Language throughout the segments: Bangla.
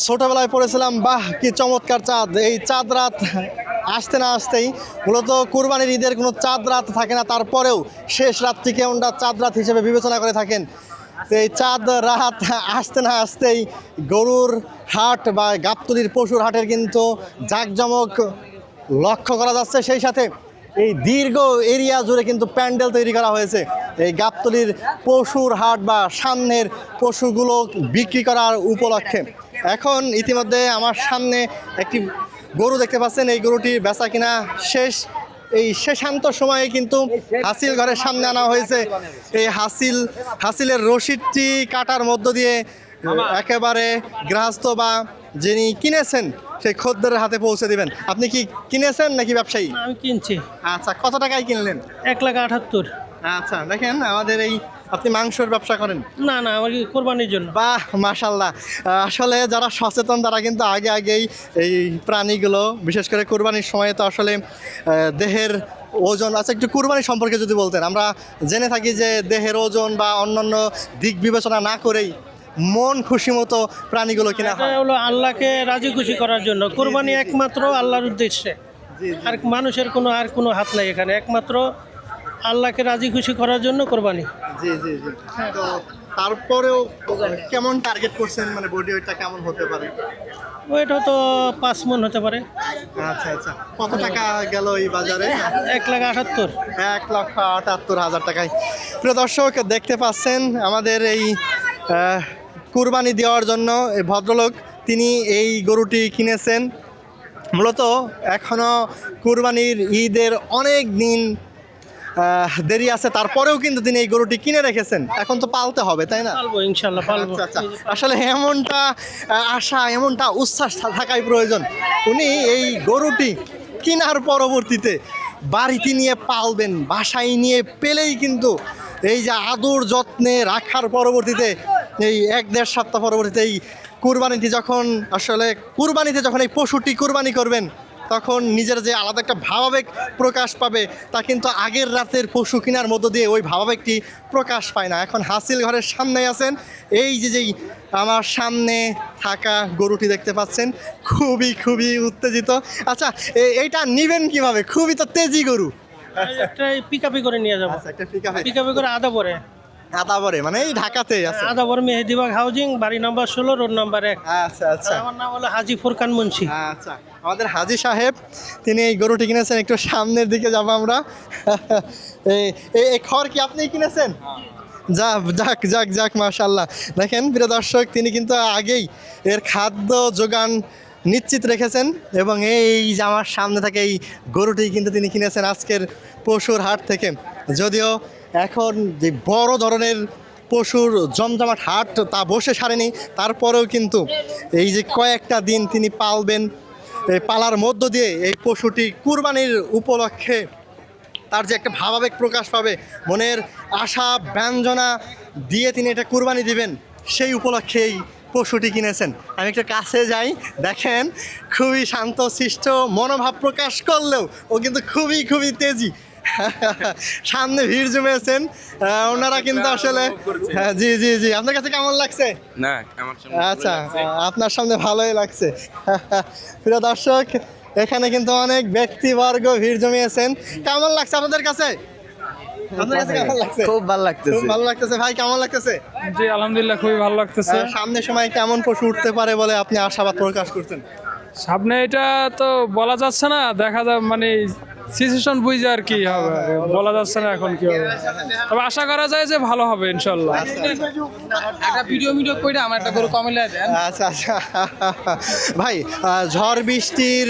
ছোটবেলায় পড়েছিলাম, বাহ কি চমৎকার চাঁদ। এই চাঁদ রাত আসতে না আসতেই, মূলত কুরবানির ঈদের কোনো চাঁদ রাত থাকে না, তারপরেও শেষ রাতটিকে ওনারা চাঁদ রাত হিসেবে বিবেচনা করে থাকেন। তো এই চাঁদ রাত আসতে না আসতেই গরুর হাট বা গাবতলীর পশুর হাটের কিন্তু জাঁকজমক লক্ষ্য করা যাচ্ছে। সেই সাথে এই দীর্ঘ এরিয়া জুড়ে কিন্তু প্যান্ডেল তৈরি করা হয়েছে এই গাবতলীর পশুর হাট বা সামনের পশুগুলো বিক্রি করার উপলক্ষে। এখন ইতিমধ্যে আমার সামনে একটি গরু দেখতে পাচ্ছেন, এই গরুটি বেচা কিনা শেষ। এই শেষান্ত সময়ে কিন্তু হাসিল ঘরের সামনে আনা হয়েছে। এই হাসিলের রশিদটি কাটার মধ্য দিয়ে একেবারে গৃহস্থ বা যিনি কিনেছেন সেই খদ্দেরের হাতে পৌঁছে দিবেন। আপনি কি কিনেছেন নাকি ব্যবসায়ী? আমি কিনছি। আচ্ছা, কত টাকায় কিনলেন? 1,78,000। আচ্ছা, দেখেন আমাদের এই আপনি মাংসের ব্যবসা করেন? না না, আমার কোরবানির জন্য। বাহ, মাশাল্লাহ। আসলে যারা সচেতন তারা কিন্তু আগেই এই প্রাণীগুলো, বিশেষ করে কুরবানির সময় তো আসলে দেহের ওজন। আচ্ছা, একটু কুরবানি সম্পর্কে যদি বলতেন। আমরা জেনে থাকি যে দেহের ওজন বা অন্যান্য দিক বিবেচনা না করেই মন খুশি মতো প্রাণীগুলো কিনা এটা হয়। হলো আল্লাহকে রাজি খুশি করার জন্য। কোরবানি একমাত্র আল্লাহর উদ্দেশ্যে, আর মানুষের কোনো হাত নাই এখানে। একমাত্র আল্লাহকে রাজি খুশি করার জন্য কোরবানি। জি জি জি। তো তারপরেও কেমন টার্গেট করছেন, মানে বডি ওয়েটটা কেমন হতে পারে? ওইটা তো 5 মণ হতে পারে। আচ্ছা আচ্ছা, কত টাকা গেল এই বাজারে? 1,78,000। 1,78,000 টাকায়। প্রিয় দর্শক, দেখতে পাচ্ছেন আমাদের এই কুরবানি দেওয়ার জন্য এই ভদ্রলোক তিনি এই গরুটি কিনেছেন। মূলত এখনও কুরবানির ঈদের অনেক দিন দেরি আছে, তারপরেও কিন্তু তিনি এই গরুটি কিনে রেখেছেন। এখন তো পালতে হবে, তাই না? পালবো, ইনশাল্লাহ পালবো। আচ্ছা আচ্ছা, আসলে এমনটা আশা, এমনটা উচ্ছ্বাস থাকাই প্রয়োজন। উনি এই গরুটি কেনার পরবর্তীতে বাড়িতে নিয়ে পালবেন, বাসায় নিয়ে পেলেই কিন্তু এই যে আদর যত্নে রাখার পরবর্তীতে এই 1-1.5 সপ্তাহ পরবর্তীতে এই কুরবানিতে যখন এই পশুটি কুরবানি করবেন, তখন নিজের যে আলাদা একটা ভাবাবেগ প্রকাশ পাবে, তা কিন্তু আগের রাতের পশু কেনার মধ্য দিয়ে ওই ভাবাবেগটি প্রকাশ পায় না। এখন হাসিল ঘরের সামনে আছেন, এই যেই আমার সামনে থাকা গরুটি দেখতে পাচ্ছেন, খুবই উত্তেজিত। আচ্ছা, এইটা নিবেন কিভাবে? খুবই তো তেজি গরু। একটা পিকআপে করে নিয়ে যাবো। আচ্ছা, একটা পিকআপে পিকআপে করে আদাবরে, মানে এই ঢাকাতেই আছে? আদাবর মেহেদিবাগ হাউজিং, বাড়ি নম্বর 16, রোড নম্বর 1। আচ্ছা আচ্ছা। আমার নাম হলো হাজি ফুরকান মুন্সি। আচ্ছা, আমাদের হাজি সাহেব তিনি এই গরুটি কিনেছেন। একটু সামনের দিকে যাবো আমরা। এই খড় কি আপনি কিনেছেন? যাক মাশাআল্লাহ। দেখেন প্রিয় দর্শক, তিনি কিন্তু আগেই এর খাদ্য যোগান নিশ্চিত রেখেছেন, এবং এই যে আমার সামনে থাকে এই গরুটি কিন্তু তিনি কিনেছেন আজকের পশুর হাট থেকে। যদিও এখন যে বড় ধরনের পশুর জমজমাট হাট তা বসে সারেনি, তারপরেও কিন্তু এই যে কয়েকটা দিন তিনি পালবেন, এই পালার মধ্য দিয়ে এই পশুটি কুরবানির উপলক্ষে তার যে একটা ভাবাবেগ প্রকাশ পাবে, মনের আশা ব্যঞ্জনা দিয়ে তিনি এটা কুরবানি দিবেন, সেই উপলক্ষেই পশুটি কিনেছেন। আমি একটু কাছে যাই, দেখেন খুবই শান্তশিষ্ট মনোভাব প্রকাশ করলেও ও কিন্তু খুবই তেজি। সামনে ভিড় জমেছেন ওনারা কিন্তু আসলে। জি, আপনার কাছে কেমন লাগছে? না, আচ্ছা, আপনার সামনে ভালোই লাগছে। প্রিয় দর্শক, এখানে কিন্তু অনেক ব্যক্তিবর্গ ভিড় জমিয়েছেন। কেমন লাগছে আপনাদের কাছে? আপনার কাছে কেমন লাগছে? খুব ভালো লাগতেছে। খুব ভালো লাগতেছে। ভাই, কেমন লাগতেছে? জি আলহামদুলিল্লাহ, খুবই ভালো লাগতেছে। সামনের সময় কেমন পশু উঠতে পারে বলে আপনি আশাবাদ প্রকাশ করছেন? সামনে এটা তো বলা যাচ্ছে না, দেখা যায় মানে সিচুয়েশন বুঝে আর কি হবে, বলা যাচ্ছে না এখন কি হবে। তবে আশা করা যায় যে ভালো হবে ইনশাল্লাহ। একটা ভিডিও কইরা আমার একটা গরু কমিলা দেন। আচ্ছা, ভাই, ঝড় বৃষ্টির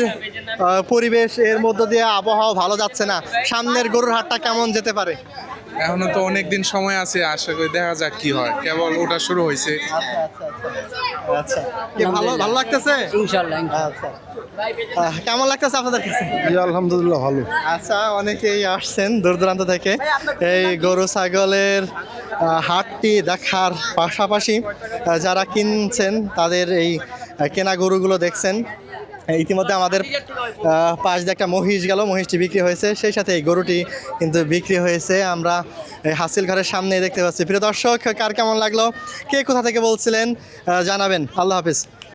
পরিবেশ, এর মধ্য দিয়ে আবহাওয়া ভালো যাচ্ছে না। সামনের গরুর হাটটা কেমন যেতে পারে? এখনো তো অনেক দিন সময় আছে, আশা করি দেখা যাক কি হয়, কেবল ওটা শুরু হয়েছে। আচ্ছা, কি ভালো লাগতেছে? ইনশাআল্লাহ। আচ্ছা, কেমন লাগতেছে আপনাদের কাছে? আলহামদুলিল্লাহ ভালো। আচ্ছা, অনেকেই আসছেন দূর দূরান্ত থেকে এই গরু ছাগলের হাটটি দেখার পাশাপাশি যারা কিনছেন তাদের এই কেনা গরুগুলো দেখছেন। ইতিমধ্যে আমাদের পাশ দিয়ে একটা মহিষ গেল, মহিষটি বিক্রি হয়েছে, সেই সাথে এই গরুটি কিন্তু বিক্রি হয়েছে। আমরা এই হাসিল ঘরের সামনে দেখতে পাচ্ছি। প্রিয় দর্শক, কার কেমন লাগলো, কে কোথা থেকে বলছিলেন জানাবেন। আল্লাহ হাফিজ।